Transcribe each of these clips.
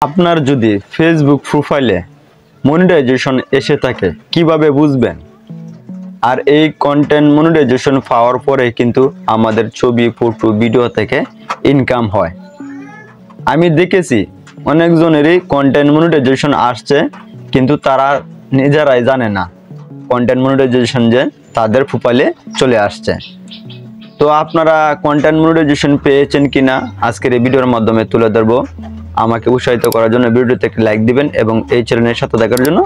আপনার যদি ফেসবুক প্রোফাইলে মনিটাইজেশন এসে থাকে কিভাবে বুঝবেন? আর এই কন্টেন্ট মনিটাইজেশন পাওয়ার পরে কিন্তু আমাদের ছবি, ফটো, ভিডিও থেকে ইনকাম হয়। আমি দেখেছি অনেকজনেরই কন্টেন্ট মনিটাইজেশন আসছে, কিন্তু তারা নিজেরাই জানে না কন্টেন্ট মনিটাইজেশন যে তাদের প্রোফাইলে চলে আসছে। তো আপনারা কন্টেন্ট মনিটাইজেশন পেয়েছেন কিনা আজকের এই ভিডিওর মাধ্যমে তুলে ধরবো। আমাকে উৎসাহিত করার জন্য ভিডিওতে একটি লাইক দিবেন এবং এই চ্যানেলের সাথে দেখার জন্য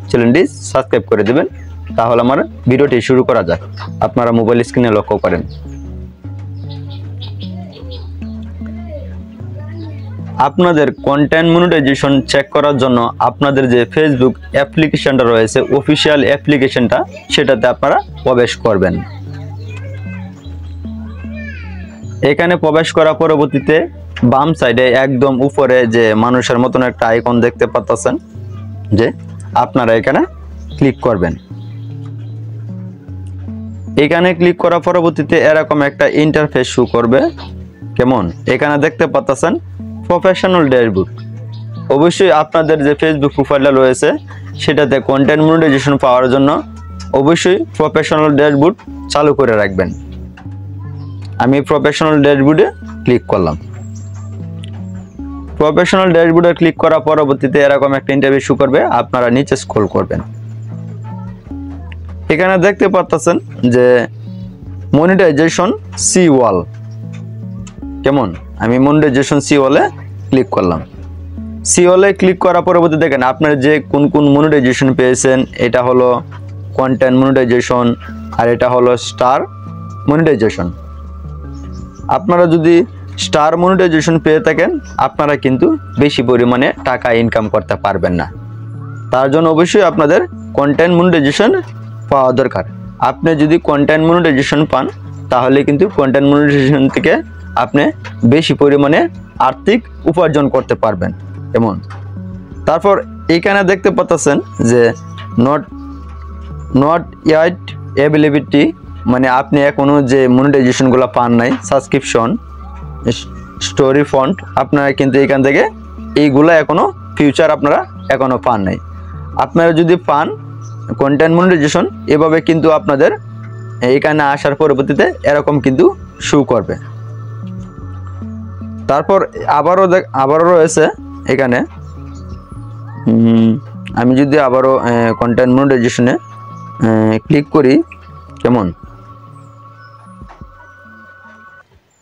চ্যানেলটি সাবস্ক্রাইব করে দিবেন। তাহলে আমার ভিডিওটি শুরু করা যাক। আপনারা মোবাইল স্ক্রিনে লক্ষ্য করেন। আপনাদের কন্টেন্ট মনিটাইজেশন চেক করার জন্য আপনাদের যে ফেসবুক অ্যাপ্লিকেশনটা রয়েছে, অফিসিয়াল অ্যাপ্লিকেশনটা, সেটাতে আপনারা প্রবেশ করবেন। এখানে প্রবেশ করার পরবর্তীতে বাম সাইডে একদম উপরে যে মানুষের মতন একটা আইকন দেখতে পাচ্ছেন, যে আপনারা এখানে ক্লিক করবেন। এখানে ক্লিক করার পরবর্তীতে এরকম একটা ইন্টারফেস শো করবে। কেমন? এখানে দেখতে পাচ্ছেন প্রফেশনাল ড্যাশবোর্ড। অবশ্যই আপনাদের যে ফেসবুক প্রোফাইলটা রয়েছে সেটাতে কন্টেন্ট মনিটাইজেশন পাওয়ার জন্য অবশ্যই প্রফেশনাল ড্যাশবোর্ড চালু করে রাখবেন। আমি প্রফেশনাল ড্যাশবোর্ডে ক্লিক করলাম। প্রফেশনাল ড্যাশবোর্ডে ক্লিক করার পরবর্তীতে এরকম একটা ইন্টারভিউ শো করবে। আপনারা নিচে স্ক্রল করবেন। এখানে দেখতে পাচ্ছেন যে মনিটাইজেশন সি ওয়াল। কেমন? আমি মনিটাইজেশন সি ওয়ালে ক্লিক করলাম। সি ওয়ালে ক্লিক করার পরবর্তীতে দেখেন আপনারা যে কোন কোন মনিটাইজেশন পেয়েছেন। এটা হলো কন্টেন্ট মনিটাইজেশন আর এটা হলো স্টার মনিটাইজেশন। আপনারা যদি স্টার মনিটাইজেশন পেয়ে থাকেন আপনারা কিন্তু বেশি পরিমাণে টাকা ইনকাম করতে পারবেন না। তার জন্য অবশ্যই আপনাদের কন্টেন্ট মনিটাইজেশন পাওয়া দরকার। আপনি যদি কন্টেন্ট মনিটাইজেশন পান তাহলে কিন্তু কন্টেন্ট মনিটাইজেশন থেকে আপনি বেশি পরিমাণে আর্থিক উপার্জন করতে পারবেন। এমন তারপর এইখানে দেখতে পাচ্ছেন যে নট ইয়েট অ্যাভেলেবিলিটি, মানে আপনি এখনো যে মনিটাইজেশনগুলো পান নাই, সাবস্ক্রিপশন, স্টোরি ফন্ট, আপনারা কিন্তু এখান থেকে এইগুলো এখনো ফিউচার আপনারা এখনো পান নাই। আপনারা যদি পান কন্টেন্ট মনিটাইজেশন, এভাবে কিন্তু আপনাদের এখানে আসার পরবর্তীতে এরকম কিন্তু শো করবে। তারপর আবারও রয়েছে এখানে, আমি যদি আবারও কন্টেন্ট মনিটাইজেশনে ক্লিক করি, কেমন?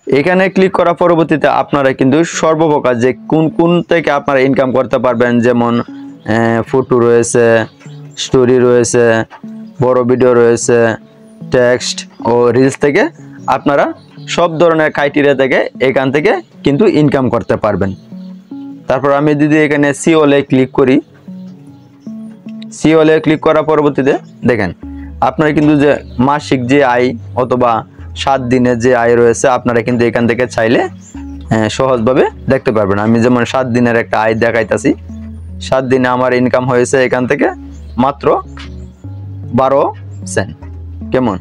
এখানে ক্লিক করার পরবর্তীতে আপনারা কিন্তু সর্বপ্রকার যে কোন থেকে আপনারা ইনকাম করতে পারবেন, যেমন ফটো রয়েছে, স্টোরি রয়েছে, বড় ভিডিও রয়েছে, টেক্সট ও রিলস থেকে আপনারা সব ধরনের ক্রাইটেরিয়া থেকে এখান থেকে কিন্তু ইনকাম করতে পারবেন। তারপর আমি যদি এখানে সি ওয়ালে ক্লিক করি, সি ওয়ালে ক্লিক করার পরবর্তীতে দেখেন আপনারা কিন্তু যে মাসিক যে আয় অথবা 7 দিনের যে আয় রয়েছে আপনারা কিন্তু এখান থেকে চাইলে সহজভাবে দেখতে পারবেন। আমি যেমন 7 দিনের একটা আয় দেখাইতেছি। 7 দিনে আমার ইনকাম হয়েছে এখান থেকে মাত্র 12 সেন্ট। কেমন?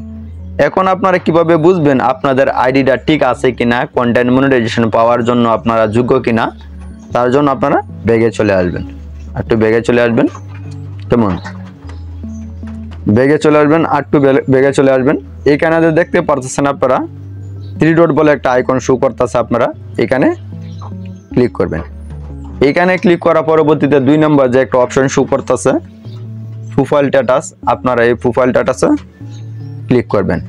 এখন আপনারা কিভাবে বুঝবেন আপনাদের আইডিটা ঠিক আছে কিনা, কন্টেন্ট মনিটাইজেশন পাওয়ার জন্য আপনারা যোগ্য কিনা? তার জন্য আপনারা ব্যাগে চলে আসবেন। একটু ব্যাগে চলে আসবেন। কেমন? ব্যাগে চলে আসবেন, আর একটু ব্যাগে চলে আসবেন। এখানে দেখতে পাচ্ছেন আপনারা 3 ডট বলে একটা আইকন শো করতেছে, আপনারা এখানে ক্লিক করবেন। এখানে ক্লিক করার পরবর্তীতে 2 নম্বর যে একটা অপশন শো করতেছে প্রোফাইল স্ট্যাটাস, আপনারা এই প্রোফাইল স্ট্যাটাসে ক্লিক করবেন।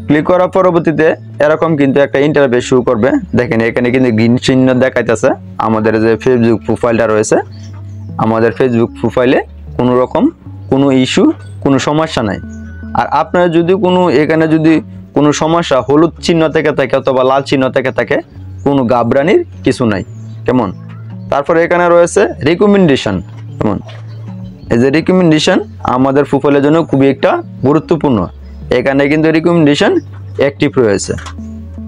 ক্লিক করার পরবর্তীতে এরকম কিন্তু একটা ইন্টারফেস শো করবে। দেখেন এখানে কিন্তু গ্রিন চিহ্ন দেখাইতেছে। আমাদের যে ফেসবুক প্রোফাইলটা রয়েছে, আমাদের ফেসবুক প্রোফাইলে কোনো রকম কোনো ইস্যু, কোনো সমস্যা নাই। আর আপনার যদি এখানে যদি কোনো সমস্যা হলুদ চিহ্ন থেকে থাকে অথবা লাল চিহ্ন থেকে থাকে, কোনো ঘাবড়ানির কিছু নাই। কেমন? তারপর এখানে রয়েছে রিকমেন্ডেশন। কেমন? এই যে রিকমেন্ডেশন আমাদের প্রোফাইলের জন্য খুবই একটা গুরুত্বপূর্ণ। এখানে কিন্তু রিকমেন্ডেশন অ্যাক্টিভ রয়েছে।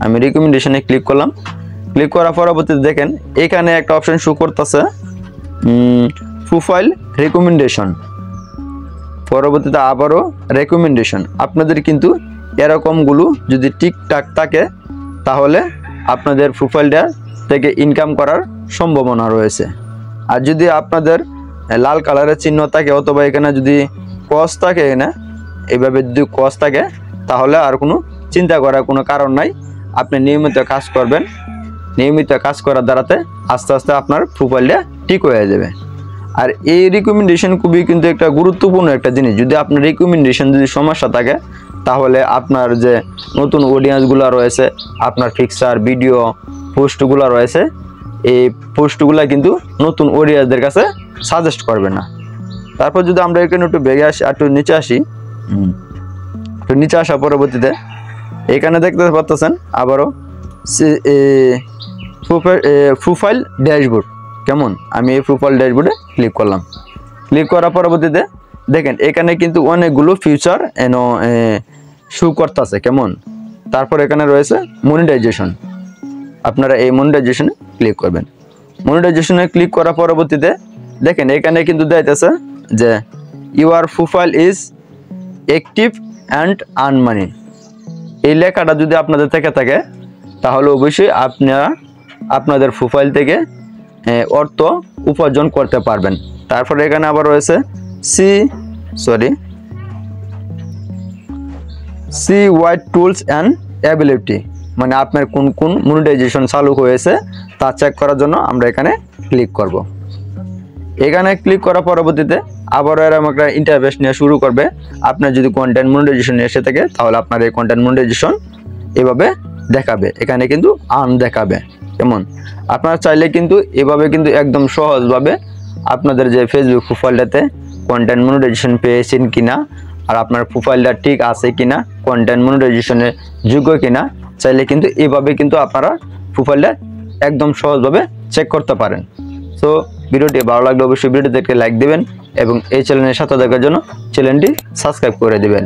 আমি রিকমেন্ডেশনে ক্লিক করলাম। ক্লিক করার পরবর্তীতে দেখেন এখানে একটা অপশন শো করতেছে প্রোফাইল রিকমেন্ডেশন। পরবর্তীতে আবারও রেকমেন্ডেশন। আপনাদের কিন্তু এরকমগুলো যদি ঠিকঠাক থাকে তাহলে আপনাদের প্রোফাইলটা থেকে ইনকাম করার সম্ভাবনা রয়েছে। আর যদি আপনাদের লাল কালারের চিহ্ন থাকে অথবা এখানে যদি ক্রস থাকে, এখানে এইভাবে যদি ক্রস থাকে, তাহলে আর কোনো চিন্তা করার কোনো কারণ নাই। আপনি নিয়মিত কাজ করবেন, নিয়মিত কাজ করার দ্বারাতে আস্তে আস্তে আপনার প্রোফাইলটা ঠিক হয়ে যাবে। আর এই রিকমেন্ডেশন খুবই কিন্তু একটা গুরুত্বপূর্ণ একটা জিনিস। যদি আপনার রিকমেন্ডেশন যদি সমস্যা থাকে, তাহলে আপনার যে নতুন অডিয়েন্সগুলো রয়েছে, আপনার ফিক্সার ভিডিও পোস্টগুলো রয়েছে, এই পোস্টগুলো কিন্তু নতুন অডিয়েন্সদের কাছে সাজেস্ট করবে না। তারপর যদি আমরা এখানে একটু বেগে আসি, একটু নিচে আসি, একটু নিচে আসা পরবর্তীতে এখানে দেখতে পাচ্ছেন আবারও প্রোফাইল ড্যাশবোর্ড। কেমন, আমি এই প্রোফাইল ড্যাশবোর্ডে ক্লিক করলাম। ক্লিক করার পরবর্তীতে দেখেন এখানে কিন্তু অনেকগুলো ফিচার শো করতেছে। কেমন, তারপর এখানে রয়েছে মনিটাইজেশন। আপনারা এই মনিটাইজেশনে ক্লিক করবেন। মনিটাইজেশনে ক্লিক করার পরবর্তীতে দেখেন এখানে কিন্তু দেখাইতেছে যে your profile is active and earn money. এই লেখাটা যদি আপনাদের থেকে থাকে, তাহলে অবশ্যই আপনারা আপনাদের প্রোফাইল থেকে অর্থ উপার্জন করতে পারবেন। তারপরে এখানে আবার রয়েছে see wide tools and ability, মানে আপনার কোন কোন মনিটাইজেশন চালু হয়েছে তা চেক করার জন্য আমরা এখানে ক্লিক করব। এখানে ক্লিক করার পরবর্তীতে আবারও এরকম একটা ইন্টারফেস নিয়ে শুরু করবে। আপনার যদি কন্টেন্ট মনিটাইজেশন এসে থাকে, তাহলে আপনার এই কন্টেন্ট মনিটাইজেশন এভাবে দেখাবে। এখানে কিন্তু আর্ন দেখাবে। কেমন, আপনারা চাইলে কিন্তু এভাবে কিন্তু একদম সহজভাবে আপনাদের যে ফেসবুক প্রোফাইলটাতে কন্টেন্ট মনিটাইজেশন পেয়েছেন কিনা, আর আপনার প্রোফাইলটা ঠিক আছে কিনা, কন্টেন্ট মনিটাইজেশনের যোগ্য কিনা, চাইলে কিন্তু এভাবে কিন্তু আপনারা প্রোফাইলটা একদম সহজভাবে চেক করতে পারেন। সো ভিডিওটি ভালো লাগলে অবশ্যই ভিডিওতে লাইক দেবেন এবং এই চ্যানেলের সাথে দেখার জন্য চ্যানেলটি সাবস্ক্রাইব করে দেবেন।